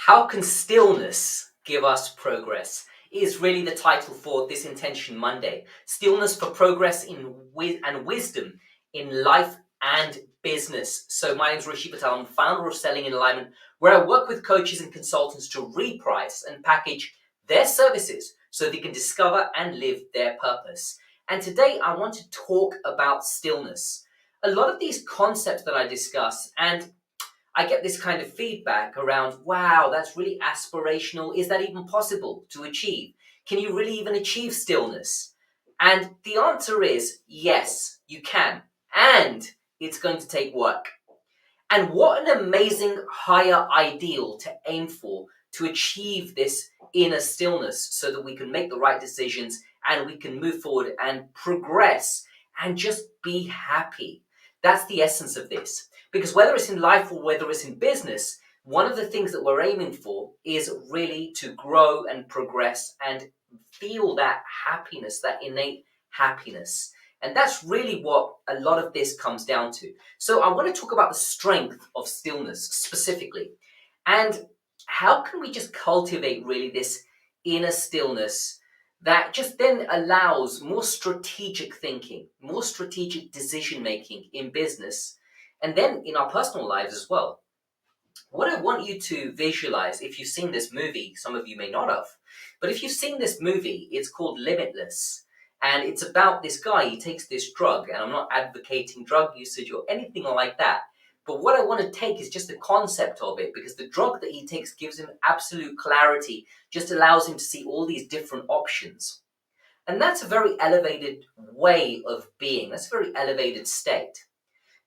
How can stillness give us progress? Is really the title for this Intention Monday. Stillness for progress and wisdom in life and business. So my name is Rishi Patel. I'm founder of Selling in Alignment, where I work with coaches and consultants to reprice and package their services so they can discover and live their purpose. And today I want to talk about stillness. A lot of these concepts that I discuss, and I get this kind of feedback around, wow, that's really aspirational. Is that even possible to achieve? Can you really even achieve stillness? And the answer is yes, you can. And it's going to take work. And what an amazing higher ideal to aim for to achieve this inner stillness so that we can make the right decisions and we can move forward and progress and just be happy. That's the essence of this. Because whether it's in life or whether it's in business, one of the things that we're aiming for is really to grow and progress and feel that happiness, that innate happiness. And that's really what a lot of this comes down to. So I want to talk about the strength of stillness specifically. And how can we just cultivate really this inner stillness that just then allows more strategic thinking, more strategic decision making in business, and then in our personal lives as well. What I want you to visualize, if you've seen this movie, some of you may not have, but if you've seen this movie, it's called Limitless. And it's about this guy, he takes this drug, and I'm not advocating drug usage or anything like that. But what I want to take is just the concept of it, because the drug that he takes gives him absolute clarity, just allows him to see all these different options. And that's a very elevated way of being. That's a very elevated state.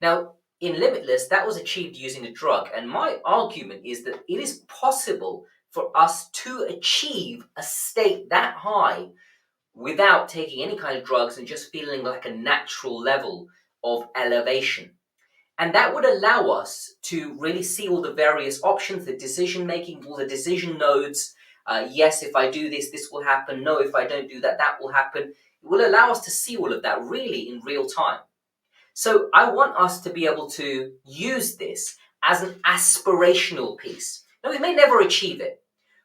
Now, in Limitless, that was achieved using a drug. And my argument is that it is possible for us to achieve a state that high without taking any kind of drugs and just feeling like a natural level of elevation. And that would allow us to really see all the various options, the decision making, all the decision nodes. Yes, if I do this, this will happen. No, if I don't do that, that will happen. It will allow us to see all of that really in real time. So I want us to be able to use this as an aspirational piece. Now, we may never achieve it,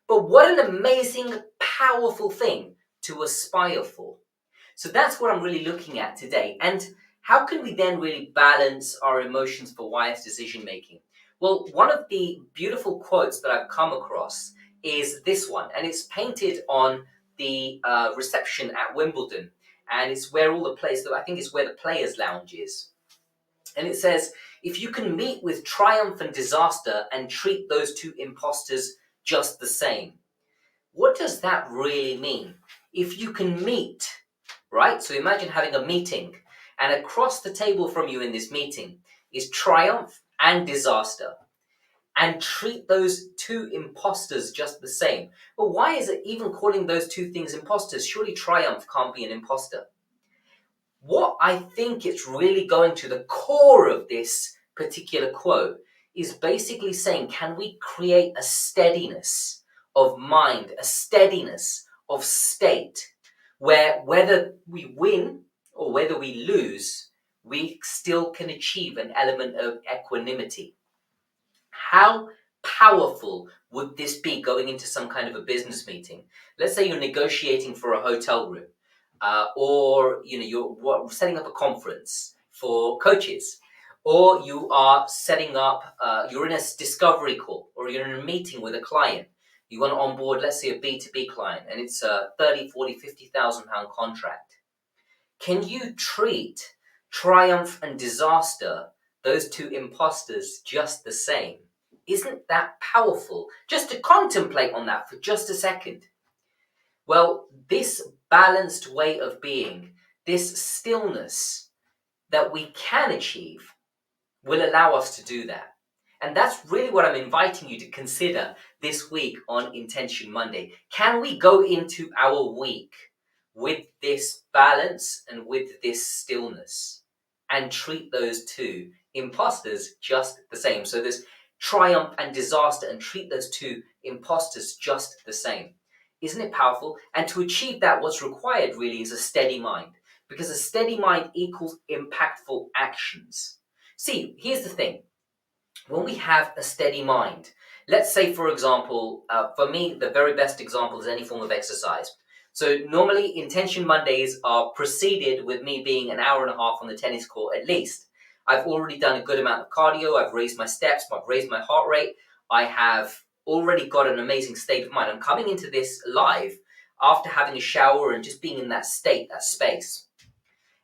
but what an amazing, powerful thing to aspire for. So that's what I'm really looking at today. And how can we then really balance our emotions for wise decision making? Well, one of the beautiful quotes that I've come across is this one, and it's painted on the reception at Wimbledon, and it's where all the players, I think it's where the players' lounge is. And it says, if you can meet with triumph and disaster and treat those two imposters just the same. What does that really mean? If you can meet, right? So imagine having a meeting, and across the table from you in this meeting is triumph and disaster. And treat those two imposters just the same. But why is it even calling those two things imposters? Surely triumph can't be an imposter. What I think it's really going to the core of this particular quote is basically saying, can we create a steadiness of mind, a steadiness of state, where whether we win or whether we lose, we still can achieve an element of equanimity. How powerful would this be going into some kind of a business meeting? Let's say you're negotiating for a hotel room, or you're setting up a conference for coaches, or you are setting up, you're in a discovery call, or you're in a meeting with a client. You want to onboard, let's say, a B2B client, and it's a 30, 40, 50,000 pound contract. Can you treat triumph and disaster, those two imposters, just the same? Isn't that powerful? Just to contemplate on that for just a second. Well, this balanced way of being, this stillness that we can achieve, will allow us to do that. And that's really what I'm inviting you to consider this week on Intention Monday. Can we go into our week with this balance and with this stillness and treat those two imposters just the same? So there's triumph and disaster, and treat those two imposters just the same. Isn't it powerful? And to achieve that, what's required really is a steady mind, because a steady mind equals impactful actions. See, here's the thing. when we have a steady mind, let's say, for example, for me, the very best example is any form of exercise. So normally Intention Mondays are preceded with me being an hour and a half on the tennis court at least. I've already done a good amount of cardio. I've raised my steps. I've raised my heart rate. I have already got an amazing state of mind. I'm coming into this live after having a shower and just being in that state, that space.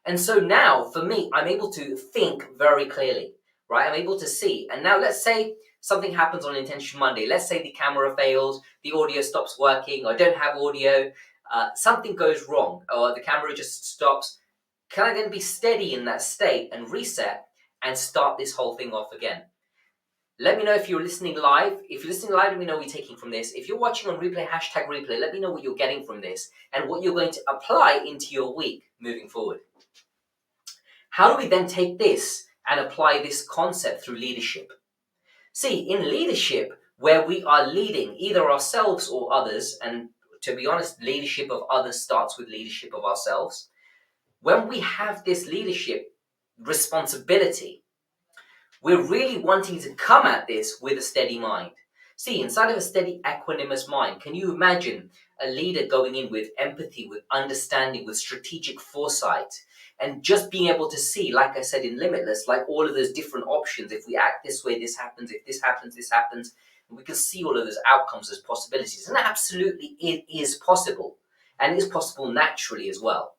And so now, for me, I'm able to think very clearly, right? I'm able to see. And now let's say something happens on Intention Monday. Let's say the camera fails, the audio stops working, I don't have audio, something goes wrong, or the camera just stops. Can I then be steady in that state and reset and start this whole thing off again? Let me know if you're listening live. If you're listening live, let me know what you're taking from this. If you're watching on replay, hashtag replay, let me know what you're getting from this and what you're going to apply into your week moving forward. How do we then take this and apply this concept through leadership? See, in leadership, where we are leading either ourselves or others, and to be honest, leadership of others starts with leadership of ourselves. When we have this leadership responsibility, we're really wanting to come at this with a steady mind. See, inside of a steady, equanimous mind, can you imagine a leader going in with empathy, with understanding, with strategic foresight, and just being able to see, like I said in Limitless, like all of those different options. If we act this way, this happens. If this happens, this happens. And we can see all of those outcomes as possibilities. And absolutely, it is possible. And it is possible naturally as well.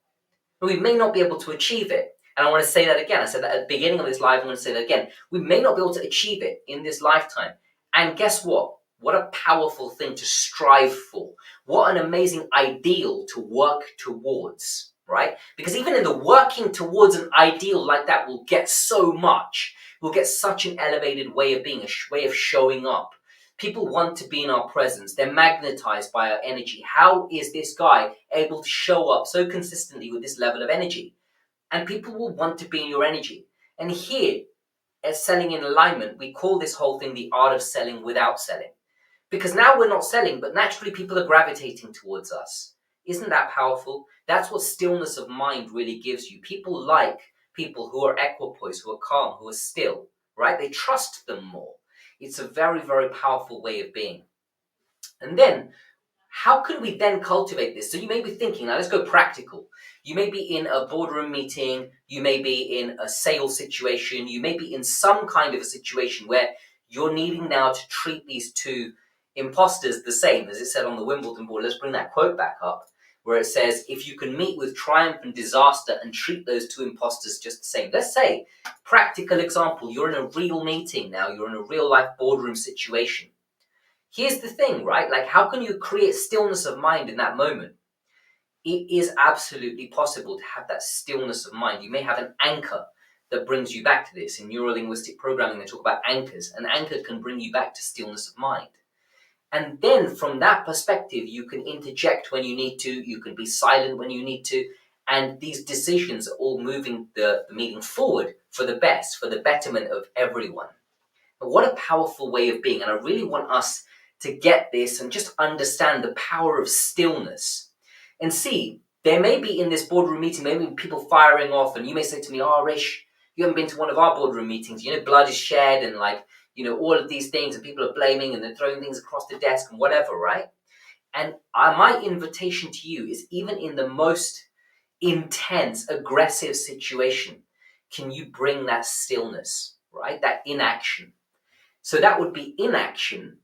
But we may not be able to achieve it. And I want to say that again. I said that at the beginning of this live. I'm going to say that again. We may not be able to achieve it in this lifetime. And guess what? What a powerful thing to strive for. What an amazing ideal to work towards, right? Because even in the working towards an ideal like that, we'll get so much. We'll get such an elevated way of being, a way of showing up. People want to be in our presence. They're magnetized by our energy. How is this guy able to show up so consistently with this level of energy? And people will want to be in your energy. And here, as Selling in Alignment, we call this whole thing the art of selling without selling. Because now we're not selling, but naturally people are gravitating towards us. Isn't that powerful? That's what stillness of mind really gives you. People like people who are equipoise, who are calm, who are still, right? They trust them more. It's a very, very powerful way of being. And then, how can we then cultivate this? So you may be thinking, now let's go practical. You may be in a boardroom meeting, you may be in a sales situation, you may be in some kind of a situation where you're needing now to treat these two imposters the same, as it said on the Wimbledon board. Let's bring that quote back up, where it says, if you can meet with triumph and disaster and treat those two imposters just the same. Let's say, practical example, you're in a real meeting now, you're in a real life boardroom situation. Here's the thing, right? Like, how can you create stillness of mind in that moment? It is absolutely possible to have that stillness of mind. You may have an anchor that brings you back to this. In neuro-linguistic programming, they talk about anchors. An anchor can bring you back to stillness of mind. And then from that perspective, you can interject when you need to, you can be silent when you need to, and these decisions are all moving the meeting forward for the best, for the betterment of everyone. But what a powerful way of being. And I really want us to get this and just understand the power of stillness. And see, there may be in this boardroom meeting, maybe people firing off, and you may say to me, oh, Rish, you haven't been to one of our boardroom meetings. You know, blood is shed and all of these things, and people are blaming and they're throwing things across the desk and whatever, right? And my invitation to you is, even in the most intense, aggressive situation, can you bring that stillness, right? That inaction. So that would be inaction,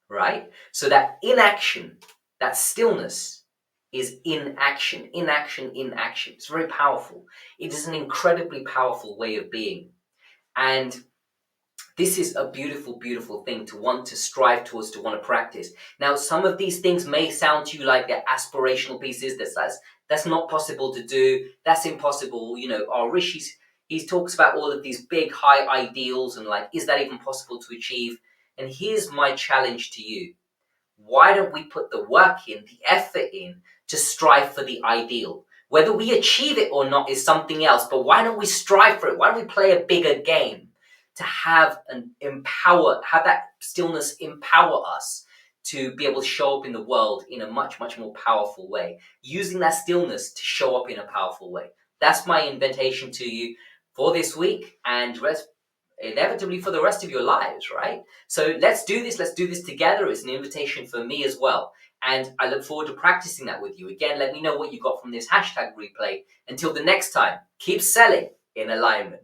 right? So that inaction, that stillness is inaction. It's very powerful. It is an incredibly powerful way of being. And this is a beautiful, beautiful thing to want to strive towards, to want to practice. Now, some of these things may sound to you like they're aspirational pieces. That's not possible to do. That's impossible. You know, our Rishi's, he talks about all of these big, high ideals and is that even possible to achieve? And here's my challenge to you. Why don't we put the work in, the effort in, to strive for the ideal? Whether we achieve it or not is something else, but why don't we strive for it? Why don't we play a bigger game to have that stillness empower us to be able to show up in the world in a much, much more powerful way, using that stillness to show up in a powerful way. That's my invitation to you for this week, and let's inevitably for the rest of your lives, right? So let's do this. Let's do this together. It's an invitation for me as well. And I look forward to practicing that with you. Again, let me know what you got from this hashtag replay. Until the next time, keep selling in alignment.